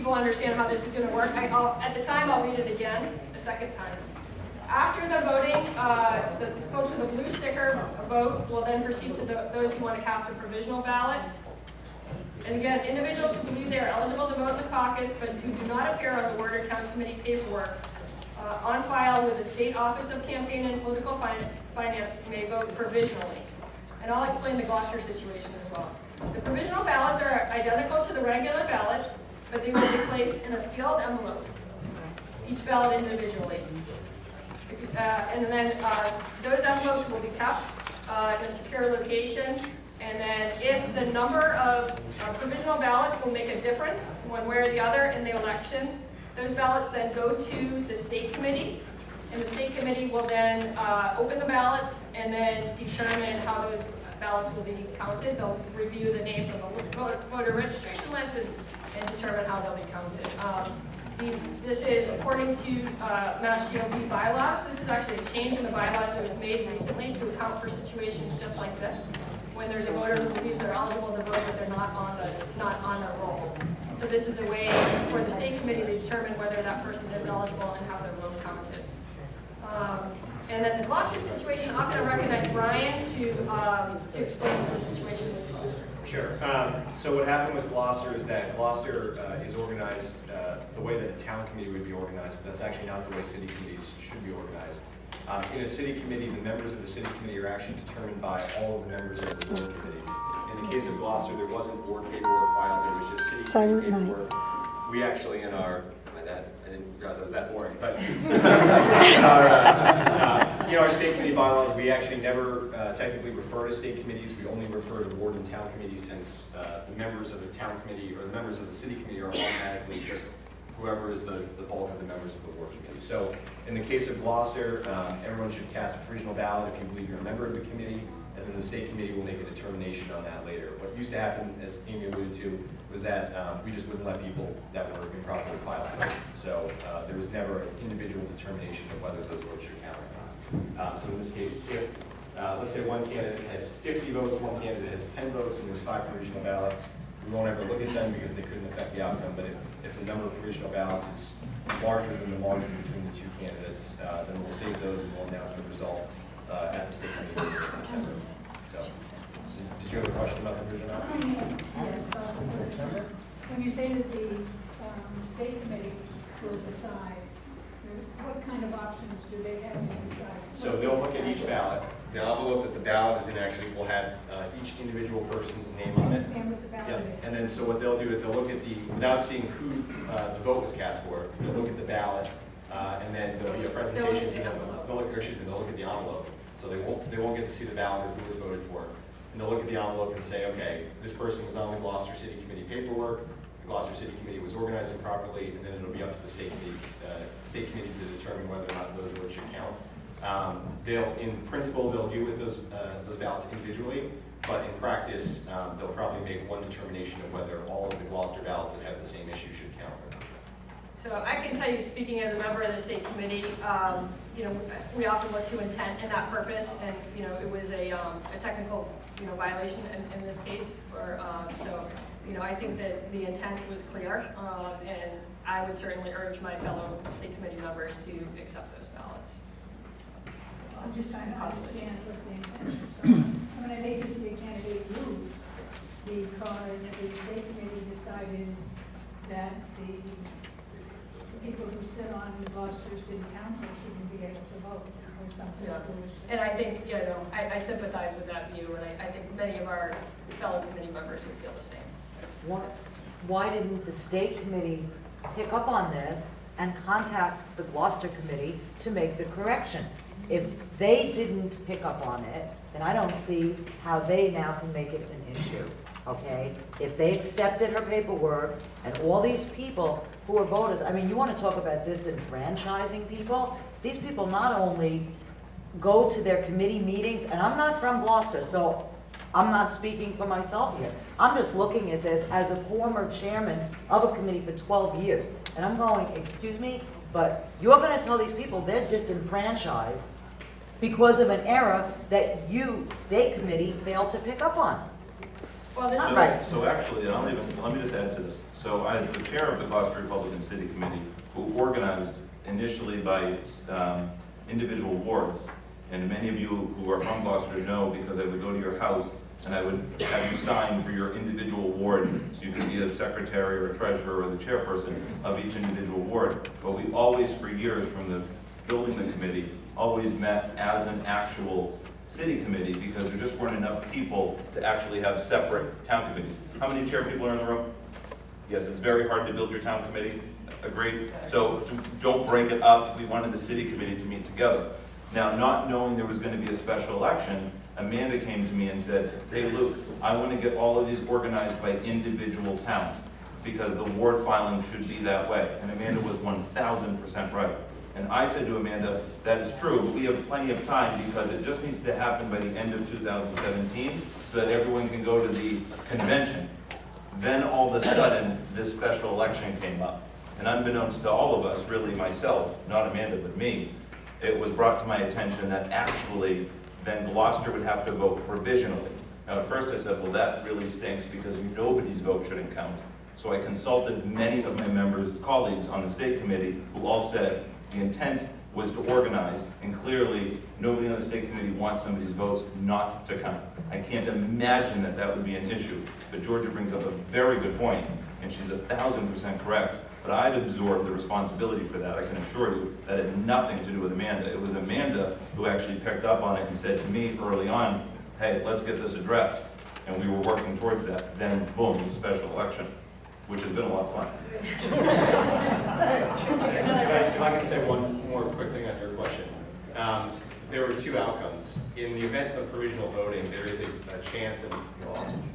people understand how this is going to work, at the time I'll read it again a second time. After the voting, the folks with the blue sticker vote will then proceed to those who want to cast a provisional ballot. And again, individuals who believe they are eligible to vote in the caucus but who do not appear on the ward or town committee paperwork on file with the State Office of Campaign and Political Finance may vote provisionally. And I'll explain the Gloucester situation as well. The provisional ballots are identical to the regular ballots, but they will be placed in a sealed envelope, each ballot individually. And then those envelopes will be kept in a secure location. And then if the number of provisional ballots will make a difference one way or the other in the election, those ballots then go to the state committee. And the state committee will then open the ballots and then determine how those ballots will be counted. They'll review the names on the voter registration list and determine how they'll be counted. This is according to Mass GOP bylaws. This is actually a change in the bylaws that was made recently to account for situations just like this, when there's a voter who believes they're eligible to vote but they're not on the rolls. So this is a way for the state committee to determine whether that person is eligible and how their vote counted. And then the Gloucester situation, I'm going to recognize Brian to explain the situation with Gloucester. Sure. So what happened with Gloucester is that Gloucester is organized the way that a town committee would be organized, but that's actually not the way city committees should be organized. In a city committee, the members of the city committee are actually determined by all of the members of the board committee. In the case of Gloucester, there wasn't board paperwork filed, there was just city committee paperwork. We actually, in our, I didn't realize I was that boring, but in our state committee bylaws, we actually never technically refer to state committees. We only refer to board and town committees, since the members of the town committee or the members of the city committee are automatically just whoever is the bulk of the members of the board committee. So in the case of Gloucester, everyone should cast a provisional ballot if you believe you're a member of the committee, and then the state committee will make a determination on that later. What used to happen, as Amy alluded to, was that we just wouldn't let people that were improperly filed vote. So there was never an individual determination of whether those votes should count or not. So in this case, if let's say one candidate has 50 votes, one candidate has 10 votes, and there's 5 provisional ballots, we won't ever look at them because they couldn't affect the outcome. But if the number of provisional ballots is larger than the margin between the two candidates, then we'll save those and we'll announce the result at the state committee meeting in September. So, did you have a question about the provisional ballots? Yes. When you say that the state committee will decide, what kind of options do they have to decide? So they'll look at each ballot. The envelope that the ballot is in actually will have each individual person's name on it. Understand what the ballot is. And then so what they'll do is they'll look at without seeing who the vote was cast for, they'll look at the ballot, and then there'll be a presentation to them. They'll look at the envelope. So they won't get to see the ballot or who was voted for. And they'll look at the envelope and say, okay, this person was on the Gloucester City Committee paperwork, the Gloucester City Committee was organized improperly, and then it'll be up to the state committee to determine whether or not those votes should count. In principle, they'll deal with those ballots individually, but in practice, they'll probably make one determination of whether all of the Gloucester ballots that have the same issue should count or not. So I can tell you, speaking as a member of the state committee, we often look to intent and not purpose, and it was a technical violation in this case. So I think that the intent was clear, and I would certainly urge my fellow state committee members to accept those ballots. I'm just trying to understand what the intentions are. I hate to see a candidate lose because the state committee decided that the people who sit on the Gloucester City Council shouldn't be able to vote or something. And I think, I sympathize with that view, and I think many of our fellow committee members would feel the same. Why didn't the state committee pick up on this and contact the Gloucester committee to make the correction? If they didn't pick up on it, then I don't see how they now can make it an issue, okay? If they accepted her paperwork and all these people who are voters, I mean, you want to talk about disenfranchising people? These people not only go to their committee meetings, and I'm not from Gloucester, so I'm not speaking for myself here. I'm just looking at this as a former chairman of a committee for 12 years. And I'm going, excuse me, but you're going to tell these people they're disenfranchised because of an error that you, state committee, failed to pick up on. Well, this is, Right. So actually, let me just add to this. So as the chair of the Gloucester Republican City Committee, who organized initially by individual wards, and many of you who are from Gloucester know, because I would go to your house and I would have you sign for your individual ward, so you could be a secretary or a treasurer or the chairperson of each individual ward. But we always, for years, from the building the committee, always met as an actual city committee, because there just weren't enough people to actually have separate town committees. How many chair people are in the room? Yes, it's very hard to build your town committee. Agreed? So don't break it up. We wanted the city committee to meet together. Now, not knowing there was going to be a special election, Amanda came to me and said, hey Luke, I want to get all of these organized by individual towns, because the ward filing should be that way. And Amanda was 1000% right. And I said to Amanda, that is true, but we have plenty of time, because it just needs to happen by the end of 2017 so that everyone can go to the convention. Then all of a sudden, this special election came up. And unbeknownst to all of us, really myself, not Amanda, but me, it was brought to my attention that actually then Gloucester would have to vote provisionally. Now at first I said, well that really stinks, because nobody's vote shouldn't count. So I consulted many of my members, colleagues on the state committee, who all said the intent was to organize, and clearly nobody on the state committee wants somebody's votes not to count. I can't imagine that that would be an issue. But Georgia brings up a very good point, and she's 1000% correct. But I'd absorbed the responsibility for that. I can assure you that it had nothing to do with Amanda. It was Amanda who actually picked up on it and said to me early on, hey, let's get this addressed. And we were working towards that. Then, boom, the special election, which has been a lot of fun. If I can say one more quick thing on your question. There were two outcomes. In the event of provisional voting, there is a chance, and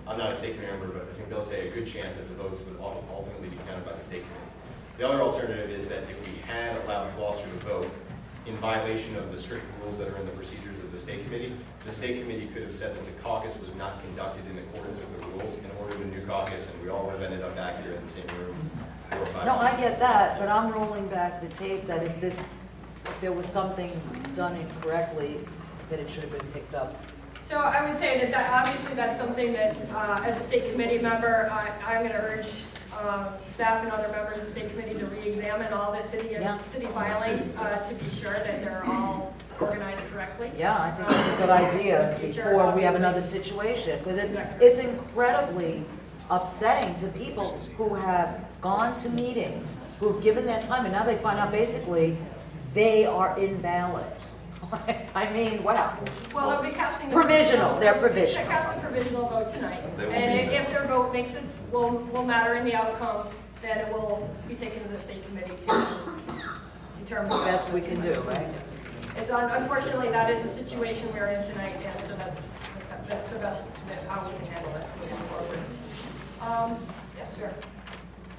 I'm not a state committee member, but I think they'll say a good chance that the votes would ultimately be counted by the state committee. The other alternative is that if we had allowed Gloucester to vote in violation of the strict rules that are in the procedures of the state committee could have said that the caucus was not conducted in accordance with the rules and ordered a new caucus, and we all would have ended up back here in the same room 4 or 5 No, months. I get that, but I'm rolling back the tape that if there was something done incorrectly, that it should have been picked up. so I would say that obviously that's something that, as a state committee member, I'm going to urge staff and other members of the state committee to re-examine all the city filings to be sure that they're all organized correctly. Yeah, I think it's a good idea before we have another situation, because it's incredibly upsetting to people who have gone to meetings, who've given their time, and now they find out basically they are invalid. I mean, wow. Well, they'll be casting the Provisional, they're provisional. They cast a provisional vote tonight, They will and be if their vote makes it, will matter in the outcome, then it will be taken to the state committee to determine. The best we can do, right? It's unfortunately, that is the situation we're in tonight, and so that's the best how we can handle it moving forward. Yes, sir.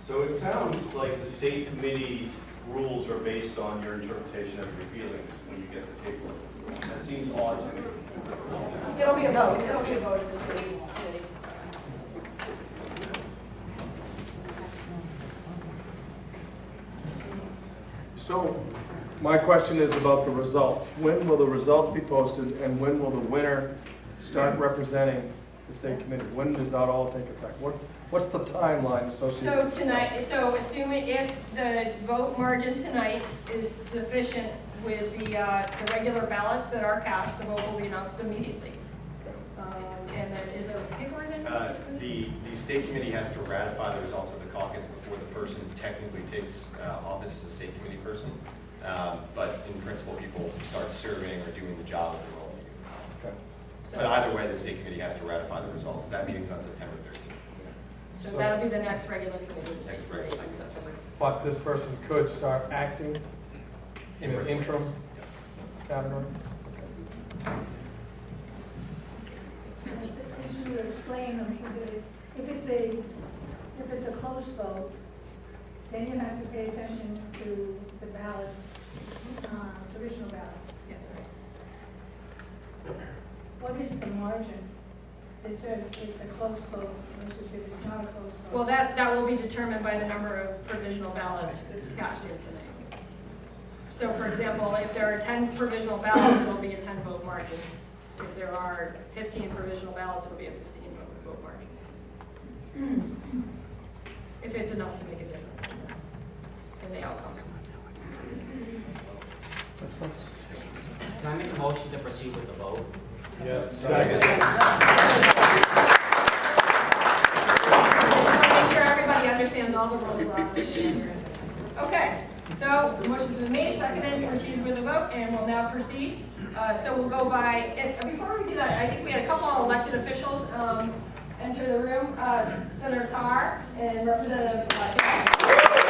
So it sounds like the state committee's rules are based on your interpretation of your feelings when you get the paperwork. That seems odd to me. It'll be a vote. It'll be a vote of the state committee. So, my question is about the results. When will the results be posted, and when will the winner start representing the state committee? When does that all take effect? What's the timeline associated? So tonight, so assuming if the vote margin tonight is sufficient with the regular ballots that are cast, the vote will be announced immediately. And then, is there paperwork in this? The state committee has to ratify the results of the caucus before the person technically takes office as a state committee person. But in principle, people start serving or doing the job of the role. Okay. So, But either way, the state committee has to ratify the results. That meeting's on September 13th. so that'll be the next regular committee, the state Next committee regular. in September. But this person could start acting in an interim category? As you were explaining, if it's a close vote, then you have to pay attention to the ballots, traditional ballots. Yes. What is the margin? It says it's a close vote versus if it's not a close vote. Well, that will be determined by the number of provisional ballots cast in tonight. So for example, if there are 10 provisional ballots, it'll be a 10 vote margin. If there are 15 provisional ballots, it'll be a 15 vote margin. if it's enough to make a difference in the outcome. Can I make a motion to proceed with the vote? Yes. Just want to make sure everybody understands all the rules we're operating here. Okay, so the motion's been made, seconded, proceed with the vote, and we'll now proceed. So we'll go by, before we do that, I think we had a couple of elected officials enter the room, Senator Tarr and Representative Gale.